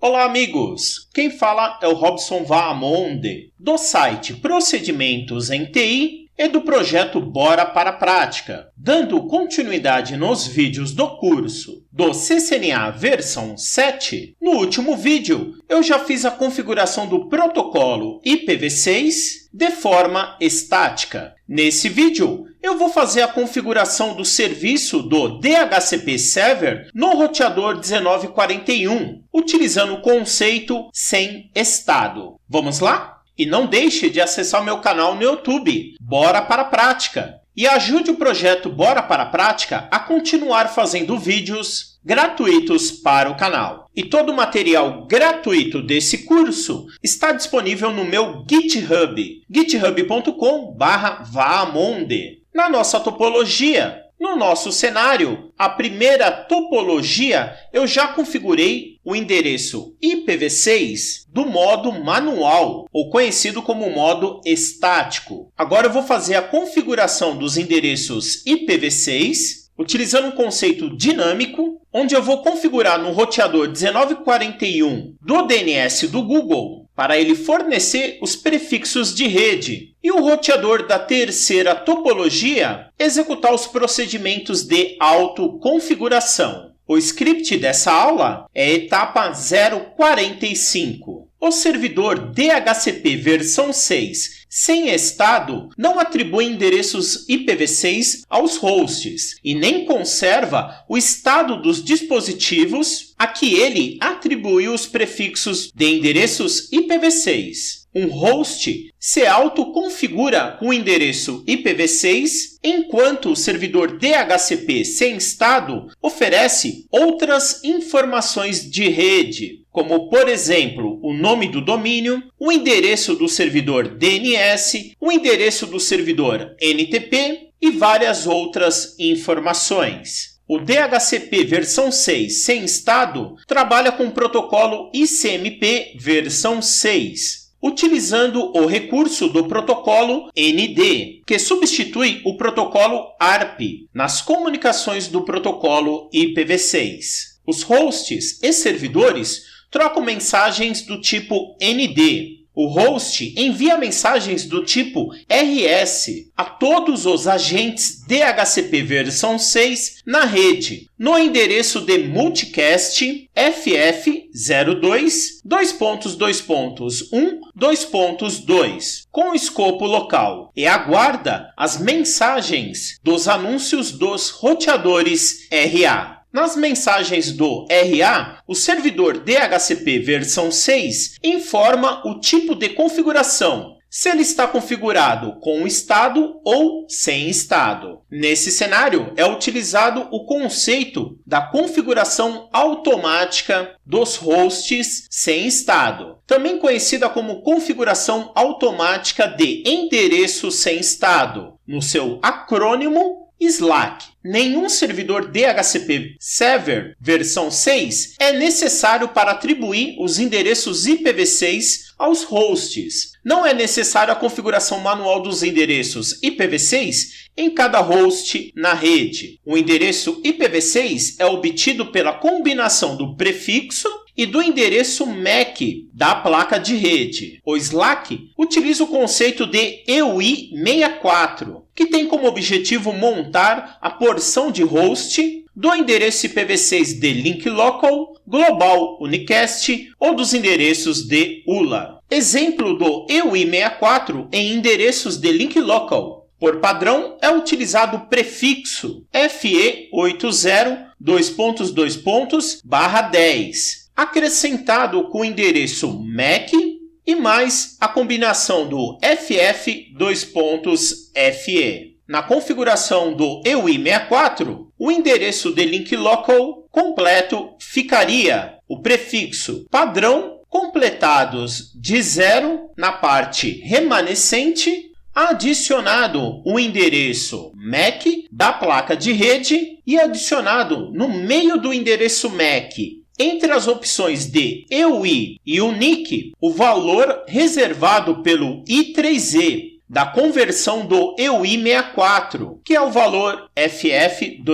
Olá, amigos! Quem fala é o Robson Vaamonde, do site Procedimentos em TI e do projeto Bora para a Prática, dando continuidade nos vídeos do curso do CCNA versão 7. No último vídeo, eu já fiz a configuração do protocolo IPv6 de forma estática. Nesse vídeo, eu vou fazer a configuração do serviço do DHCP Server no roteador 1941, utilizando o conceito sem estado. Vamos lá? E não deixe de acessar o meu canal no YouTube, Bora para a Prática, e ajude o projeto Bora para a Prática a continuar fazendo vídeos gratuitos para o canal. E todo o material gratuito desse curso está disponível no meu GitHub, github.com/vaamonde. Na nossa topologia, no nosso cenário, a primeira topologia, eu já configurei o endereço IPv6 do modo manual, ou conhecido como modo estático. Agora eu vou fazer a configuração dos endereços IPv6, utilizando um conceito dinâmico, onde eu vou configurar no roteador 1941 do DNS do Google, para ele fornecer os prefixos de rede, e o roteador da terceira topologia executar os procedimentos de autoconfiguração. O script dessa aula é a etapa 045. O servidor DHCP versão 6 sem estado não atribui endereços IPv6 aos hosts e nem conserva o estado dos dispositivos a que ele atribuiu os prefixos de endereços IPv6. Um host se autoconfigura com o endereço IPv6, enquanto o servidor DHCP sem estado oferece outras informações de rede, como, por exemplo, o nome do domínio, o endereço do servidor DNS, o endereço do servidor NTP e várias outras informações. O DHCP versão 6 sem estado trabalha com o protocolo ICMP versão 6, utilizando o recurso do protocolo ND, que substitui o protocolo ARP nas comunicações do protocolo IPv6. Os hosts e servidores trocam mensagens do tipo ND. O host envia mensagens do tipo RS a todos os agentes DHCP versão 6 na rede, no endereço de multicast FF02.2.1.2, com escopo local, e aguarda as mensagens dos anúncios dos roteadores RA. Nas mensagens do RA, o servidor DHCP versão 6 informa o tipo de configuração, se ele está configurado com estado ou sem estado. Nesse cenário, é utilizado o conceito da configuração automática dos hosts sem estado, também conhecida como configuração automática de endereço sem estado, no seu acrônimo SLAAC. Nenhum servidor DHCP Server versão 6 é necessário para atribuir os endereços IPv6 aos hosts. Não é necessária a configuração manual dos endereços IPv6 em cada host na rede. O endereço IPv6 é obtido pela combinação do prefixo e do endereço MAC da placa de rede. O SLAAC utiliza o conceito de EUI64, que tem como objetivo montar a porção de host do endereço IPv6 de link local, global unicast ou dos endereços de ULA. Exemplo do EUI64 em endereços de link local. Por padrão, é utilizado o prefixo FE80/10, acrescentado com o endereço MAC e mais a combinação do FF:/FE. Na configuração do EUI64, o endereço de link local completo ficaria o prefixo padrão completados de 0 na parte remanescente, adicionado o endereço MAC da placa de rede e adicionado no meio do endereço MAC, entre as opções de EUI e UNIC, o valor reservado pelo I3E, da conversão do EUI64, que é o valor FF:(FE).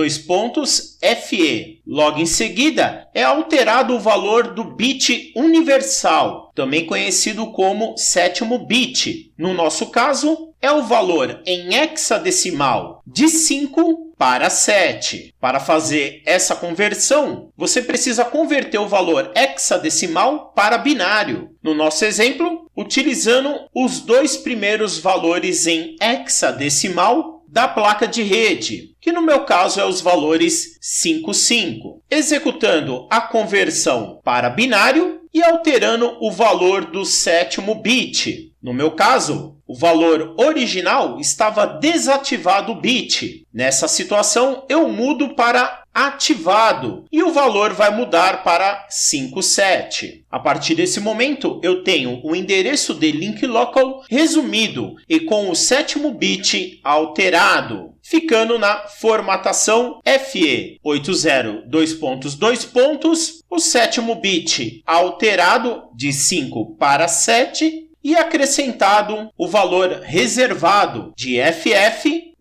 Logo em seguida, é alterado o valor do bit universal, também conhecido como sétimo bit. No nosso caso, é o valor em hexadecimal de 5 para 7. Para fazer essa conversão, você precisa converter o valor hexadecimal para binário. No nosso exemplo, utilizando os dois primeiros valores em hexadecimal da placa de rede, que no meu caso é os valores 5, 5. Executando a conversão para binário e alterando o valor do sétimo bit. No meu caso, o valor original estava desativado o bit. Nessa situação, eu mudo para ativado e o valor vai mudar para 57. A partir desse momento, eu tenho o endereço de link local resumido e com o sétimo bit alterado, ficando na formatação FE80 : o sétimo bit alterado de 5 para 7 e acrescentado o valor reservado de FF:(FE).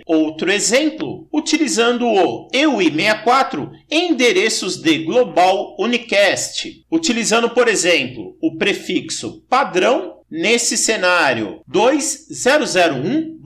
Outro exemplo, utilizando o EUI64 em endereços de Global Unicast, utilizando, por exemplo, o prefixo padrão. Nesse cenário, 2001,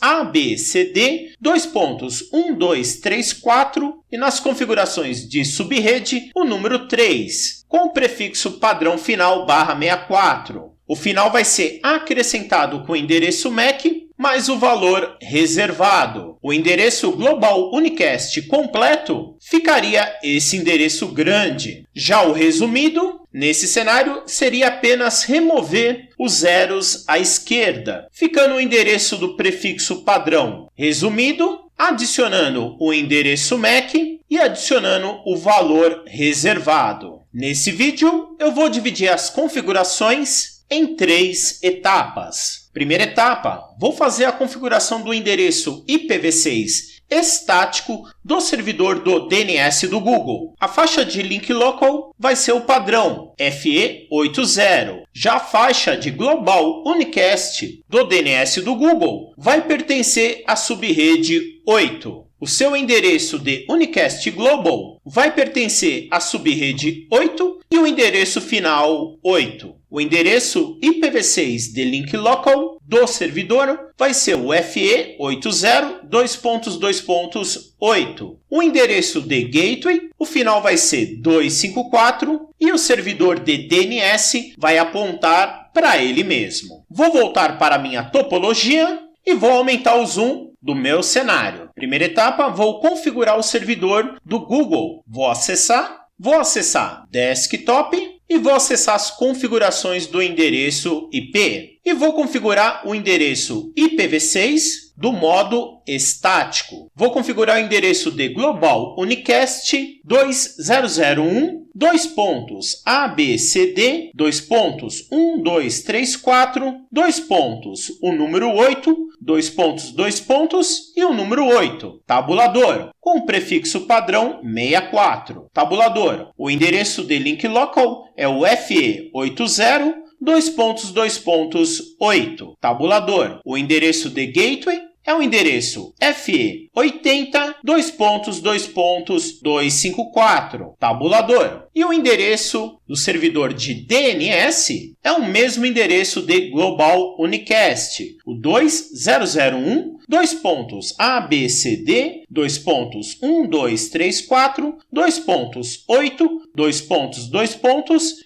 ABCD, 1234 e nas configurações de subrede, o número 3, com o prefixo padrão final /64. O final vai ser acrescentado com o endereço MAC mais o valor reservado. O endereço Global Unicast completo ficaria esse endereço grande. Já o resumido, nesse cenário, seria apenas remover os zeros à esquerda, ficando o endereço do prefixo padrão resumido, adicionando o endereço MAC e adicionando o valor reservado. Nesse vídeo, eu vou dividir as configurações em 3 etapas. Primeira etapa, vou fazer a configuração do endereço IPv6 estático do servidor do DNS do Google. A faixa de link local vai ser o padrão FE80. Já a faixa de Global Unicast do DNS do Google vai pertencer à subrede 8. O seu endereço de Unicast Global vai pertencer à subrede 8 e o endereço final 8. O endereço IPv6 de link local do servidor vai ser o FE80 : 8. O endereço de gateway, o final vai ser 254 e o servidor de DNS vai apontar para ele mesmo. Vou voltar para a minha topologia e vou aumentar o zoom do meu cenário. Primeira etapa, vou configurar o servidor do Google. Vou acessar desktop e vou acessar as configurações do endereço IP. E vou configurar o endereço IPv6 do modo estático. Vou configurar o endereço de Global Unicast 2001 ABCD 1234 o número 8 e o número 8. Tabulador com o prefixo padrão 64. Tabulador. O endereço de link local é o FE80 : 8. Tabulador. O endereço de gateway é o endereço FE80 : 254. Tabulador. E o endereço do servidor de DNS é o mesmo endereço de Global Unicast, o 2001 ABCD 1234 8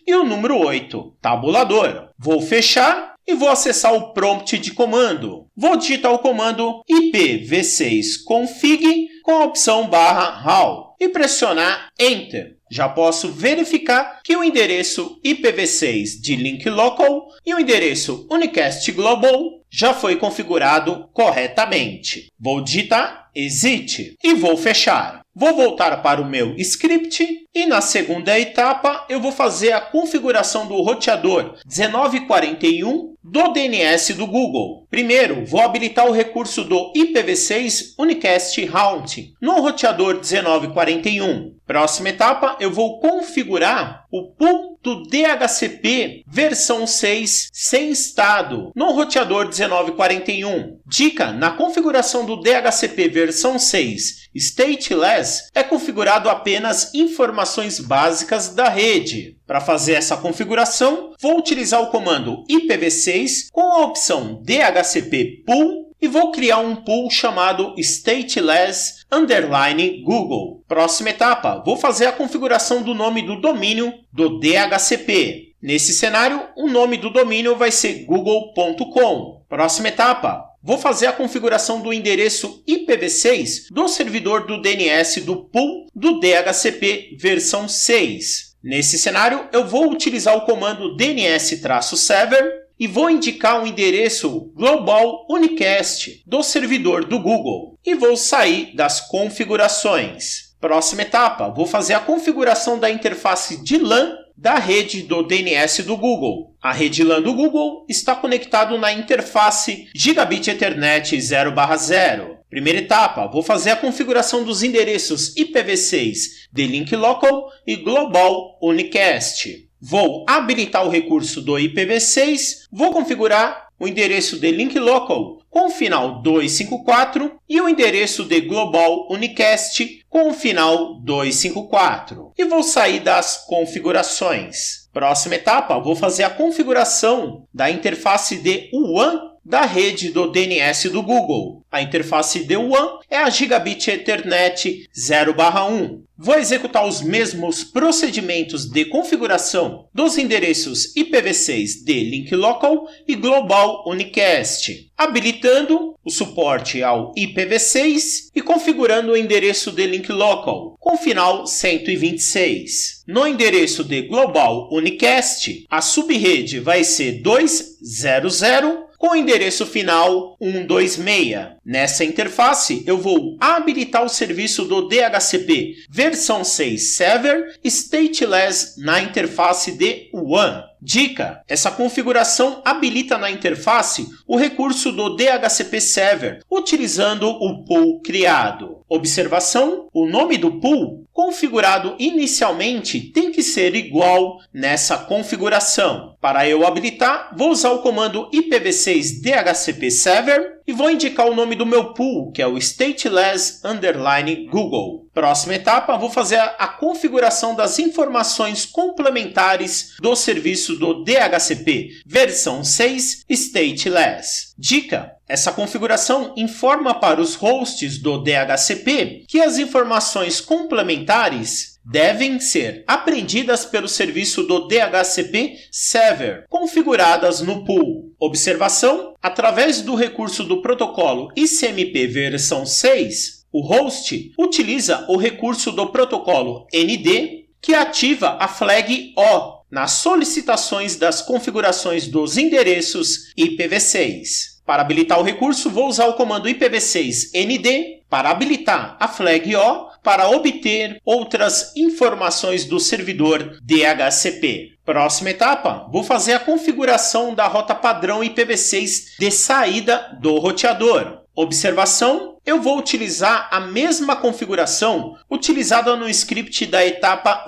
e o número 8. Tabulador. Vou fechar e vou acessar o prompt de comando. Vou digitar o comando ipv6config com a opção /HAL e pressionar Enter. Já posso verificar que o endereço IPv6 de link local e o endereço Unicast Global já foi configurado corretamente. Vou digitar exit e vou fechar. Vou voltar para o meu script e na segunda etapa eu vou fazer a configuração do roteador 1941 do DNS do Google. Primeiro, vou habilitar o recurso do IPv6 Unicast Routing no roteador 1941. Próxima etapa, eu vou configurar o pool do DHCP versão 6 sem estado no roteador 1941. Dica: na configuração do DHCP versão 6 stateless é configurado apenas informações básicas da rede. Para fazer essa configuração, vou utilizar o comando IPv6 com a opção DHCP pool e vou criar um pool chamado stateless_Google. Próxima etapa, vou fazer a configuração do nome do domínio do DHCP. Nesse cenário, o nome do domínio vai ser google.com. Próxima etapa, vou fazer a configuração do endereço IPv6 do servidor do DNS do pool do DHCP versão 6. Nesse cenário, eu vou utilizar o comando dns-server e vou indicar o endereço global unicast do servidor do Google e vou sair das configurações. Próxima etapa, vou fazer a configuração da interface de LAN da rede do DNS do Google. A rede LAN do Google está conectada na interface Gigabit Ethernet 0/0. Primeira etapa, vou fazer a configuração dos endereços IPv6 de Link Local e Global Unicast. Vou habilitar o recurso do IPv6, vou configurar o endereço de Link Local com o final 254 e o endereço de Global Unicast com o final 254. E vou sair das configurações. Próxima etapa, vou fazer a configuração da interface de WAN da rede do DNS do Google. A interface de WAN é a Gigabit Ethernet 0/1. Vou executar os mesmos procedimentos de configuração dos endereços IPv6 de Link Local e Global Unicast, habilitando o suporte ao IPv6 e configurando o endereço de Link Local com final 126. No endereço de Global Unicast, a subrede vai ser 200 com o endereço final 126. Nessa interface, eu vou habilitar o serviço do DHCP versão 6 Server Stateless na interface de WAN. Dica: essa configuração habilita na interface o recurso do DHCP Server, utilizando o pool criado. Observação: o nome do pool, configurado inicialmente, tem que ser igual nessa configuração. Para eu habilitar, vou usar o comando IPv6 DHCP Server e vou indicar o nome do meu pool, que é o stateless_Google. Próxima etapa, vou fazer a configuração das informações complementares do serviço do DHCP versão 6 stateless. Dica: essa configuração informa para os hosts do DHCP que as informações complementares devem ser aprendidas pelo serviço do DHCP Server, configuradas no pool. Observação: através do recurso do protocolo ICMP versão 6, o host utiliza o recurso do protocolo ND, que ativa a flag O nas solicitações das configurações dos endereços IPv6. Para habilitar o recurso, vou usar o comando IPv6 ND para habilitar a flag O para obter outras informações do servidor DHCP. Próxima etapa, vou fazer a configuração da rota padrão IPv6 de saída do roteador. Observação: eu vou utilizar a mesma configuração utilizada no script da etapa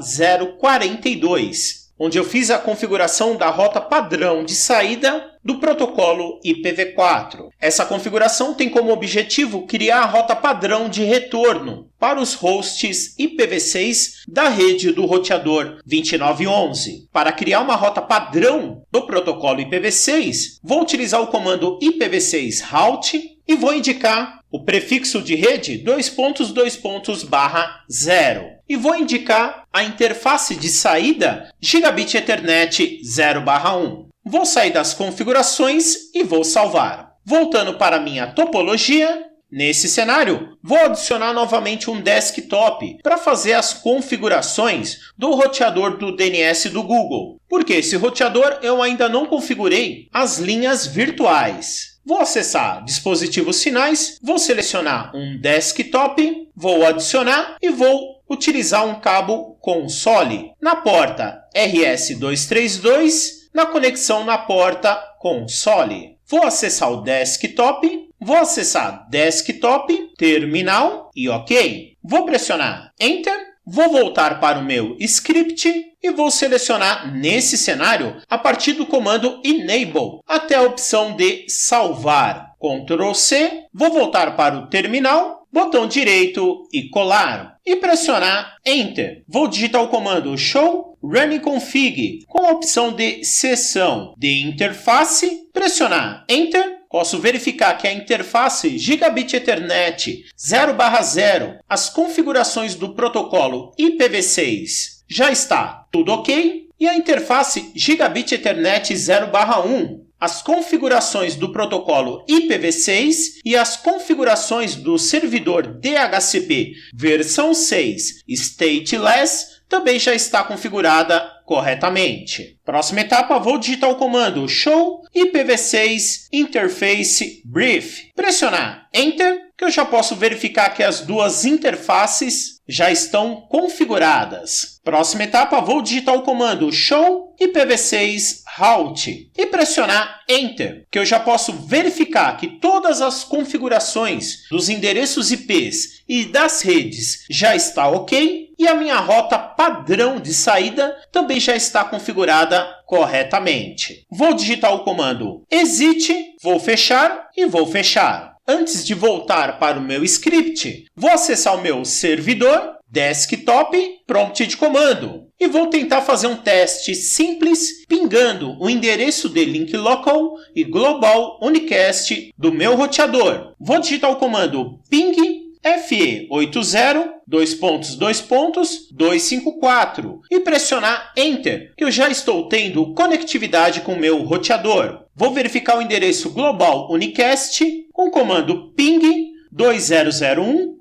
042, onde eu fiz a configuração da rota padrão de saída do protocolo IPv4. Essa configuração tem como objetivo criar a rota padrão de retorno para os hosts IPv6 da rede do roteador 2911. Para criar uma rota padrão do protocolo IPv6, vou utilizar o comando IPv6 route e vou indicar o prefixo de rede 2.2.0 e vou indicar a interface de saída Gigabit Ethernet 0/1. Vou sair das configurações e vou salvar. Voltando para minha topologia, nesse cenário, vou adicionar novamente um desktop para fazer as configurações do roteador do DNS do Google, porque esse roteador eu ainda não configurei as linhas virtuais. Vou acessar dispositivos finais, vou selecionar um desktop, vou adicionar e vou utilizar um cabo console na porta RS232 na conexão na porta console. Vou acessar o desktop, vou acessar desktop, terminal e OK. Vou pressionar Enter, vou voltar para o meu script e vou selecionar nesse cenário a partir do comando Enable até a opção de salvar. Ctrl C, vou voltar para o terminal, botão direito e colar e pressionar Enter. Vou digitar o comando Show Running Config com a opção de seção de interface, pressionar Enter. Posso verificar que a interface Gigabit Ethernet 0/0, as configurações do protocolo IPv6 já está tudo ok, e a interface Gigabit Ethernet 0/1, as configurações do protocolo IPv6 e as configurações do servidor DHCP versão 6 Stateless também já está configurada corretamente. Próxima etapa, vou digitar o comando Show IPv6 Interface Brief. Pressionar Enter, que eu já posso verificar que as duas interfaces já estão configuradas. Próxima etapa, vou digitar o comando Show IPv6 Route e pressionar Enter, que eu já posso verificar que todas as configurações dos endereços IPs e das redes já está ok e a minha rota padrão de saída também já está configurada corretamente. Vou digitar o comando Exit, vou fechar e vou fechar. Antes de voltar para o meu script, vou acessar o meu servidor, desktop, prompt de comando e vou tentar fazer um teste simples pingando o endereço de link local e global unicast do meu roteador. Vou digitar o comando ping FE80 : 254 e pressionar Enter, que eu já estou tendo conectividade com o meu roteador. Vou verificar o endereço global unicast com o comando ping 2001 :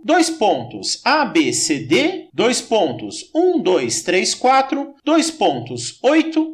ABCD 1234 8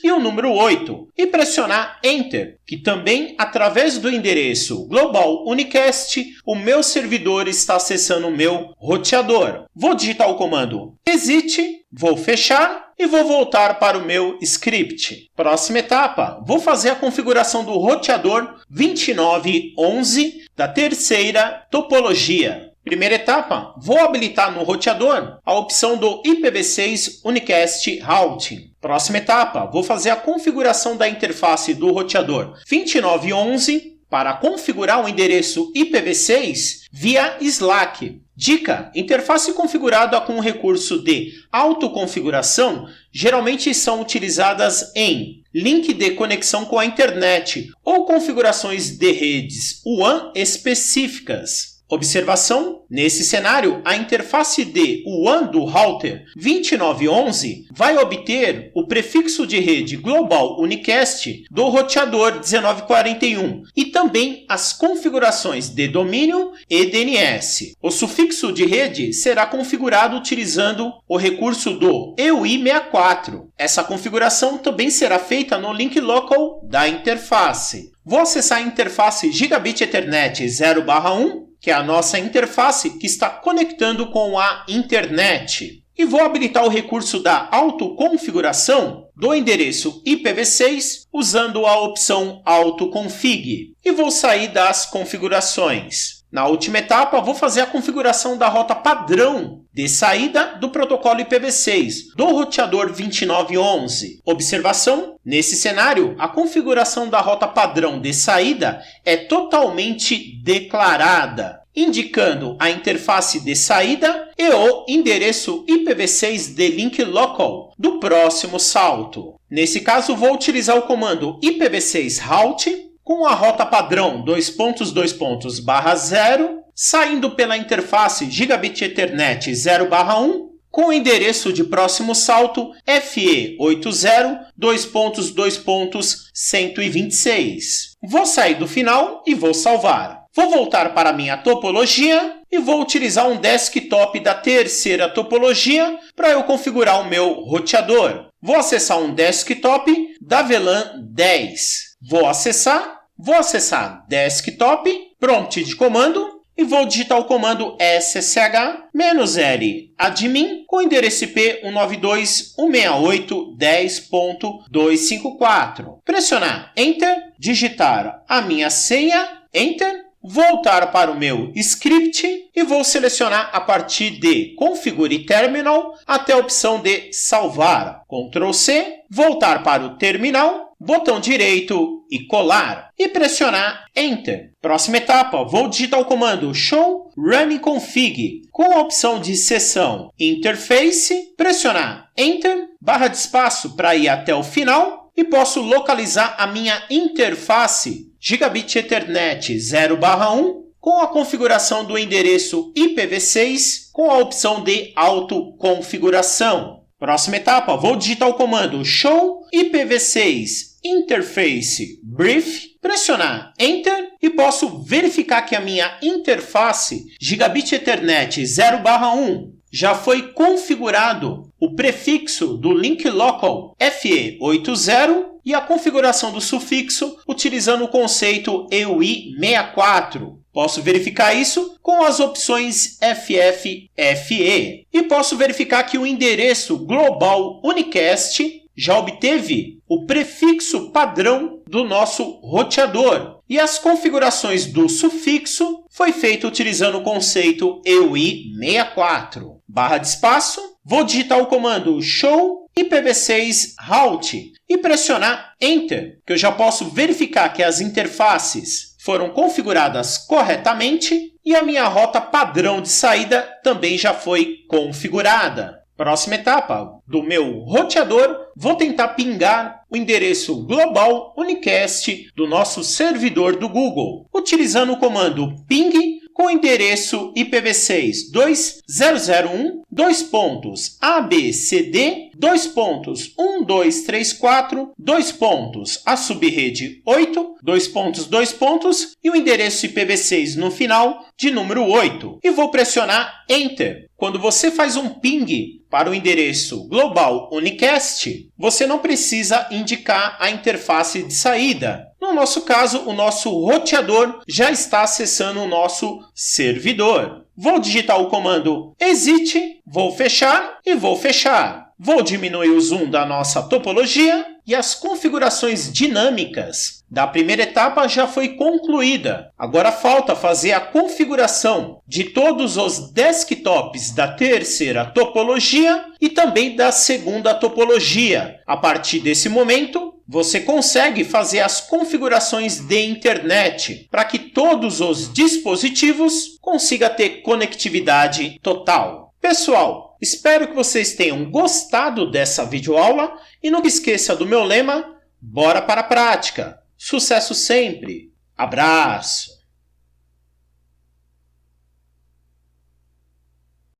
e o número 8 e pressionar Enter, que também através do endereço global unicast o meu servidor está acessando o meu roteador. Vou digitar o comando Exit, vou fechar e vou voltar para o meu script. Próxima etapa, vou fazer a configuração do roteador 2911 da terceira topologia. Primeira etapa, vou habilitar no roteador a opção do IPv6 Unicast Routing. Próxima etapa, vou fazer a configuração da interface do roteador 2911 para configurar o endereço IPv6 via Slack. Dica: interface configurada com o recurso de autoconfiguração geralmente são utilizadas em link de conexão com a internet ou configurações de redes WAN específicas. Observação: nesse cenário, a interface de WAN do router 2911 vai obter o prefixo de rede global unicast do roteador 1941 e também as configurações de domínio e DNS. O sufixo de rede será configurado utilizando o recurso do EUI64. Essa configuração também será feita no link local da interface. Vou acessar a interface Gigabit Ethernet 0/1, que é a nossa interface que está conectando com a internet. E vou habilitar o recurso da autoconfiguração do endereço IPv6 usando a opção Autoconfig. E vou sair das configurações. Na última etapa, vou fazer a configuração da rota padrão de saída do protocolo IPv6 do roteador 2911. Observação: nesse cenário, a configuração da rota padrão de saída é totalmente declarada, indicando a interface de saída e o endereço IPv6 de link local do próximo salto. Nesse caso, vou utilizar o comando IPv6 Route com a rota padrão 2.2.0, saindo pela interface Gigabit Ethernet 0/1, com o endereço de próximo salto FE80 : 2.2.126. Vou sair do final e vou salvar. Vou voltar para a minha topologia e vou utilizar um desktop da terceira topologia para eu configurar o meu roteador. Vou acessar um desktop da VLAN 10. vou acessar desktop, prompt de comando, e vou digitar o comando ssh-l admin com o endereço IP 192.168.10.254. Pressionar Enter, digitar a minha senha, Enter, voltar para o meu script e vou selecionar a partir de Configure Terminal até a opção de salvar. Ctrl C, voltar para o terminal, botão direito e colar e pressionar Enter. Próxima etapa, vou digitar o comando show running config com a opção de seção interface, pressionar Enter, barra de espaço para ir até o final e posso localizar a minha interface Gigabit Ethernet 0/1 com a configuração do endereço IPv6 com a opção de autoconfiguração. Próxima etapa, vou digitar o comando show IPv6 interface brief, pressionar Enter e posso verificar que a minha interface Gigabit Ethernet 0/1 já foi configurado o prefixo do link local FE80 e a configuração do sufixo utilizando o conceito EUI64. Posso verificar isso com as opções FF, FE. E posso verificar que o endereço global unicast já obteve o prefixo padrão do nosso roteador. E as configurações do sufixo foi feito utilizando o conceito EUI64. Barra de espaço, vou digitar o comando show IPv6 route e pressionar Enter, que eu já posso verificar que as interfaces foram configuradas corretamente e a minha rota padrão de saída também já foi configurada. Próxima etapa do meu roteador, vou tentar pingar o endereço global unicast do nosso servidor do Google, utilizando o comando ping com o endereço IPv6 20.001.2.abcd.1234, a subrede 8, e o endereço IPv6 no final de número 8. E vou pressionar Enter. Quando você faz um ping para o endereço global unicast, você não precisa indicar a interface de saída. No nosso caso, o nosso roteador já está acessando o nosso servidor. Vou digitar o comando exit, vou fechar e vou fechar. Vou diminuir o zoom da nossa topologia e as configurações dinâmicas da primeira etapa já foi concluída. Agora falta fazer a configuração de todos os desktops da terceira topologia e também da segunda topologia. A partir desse momento, você consegue fazer as configurações de internet para que todos os dispositivos consigam ter conectividade total. Pessoal, espero que vocês tenham gostado dessa videoaula e não esqueça do meu lema, bora para a prática! Sucesso sempre! Abraço!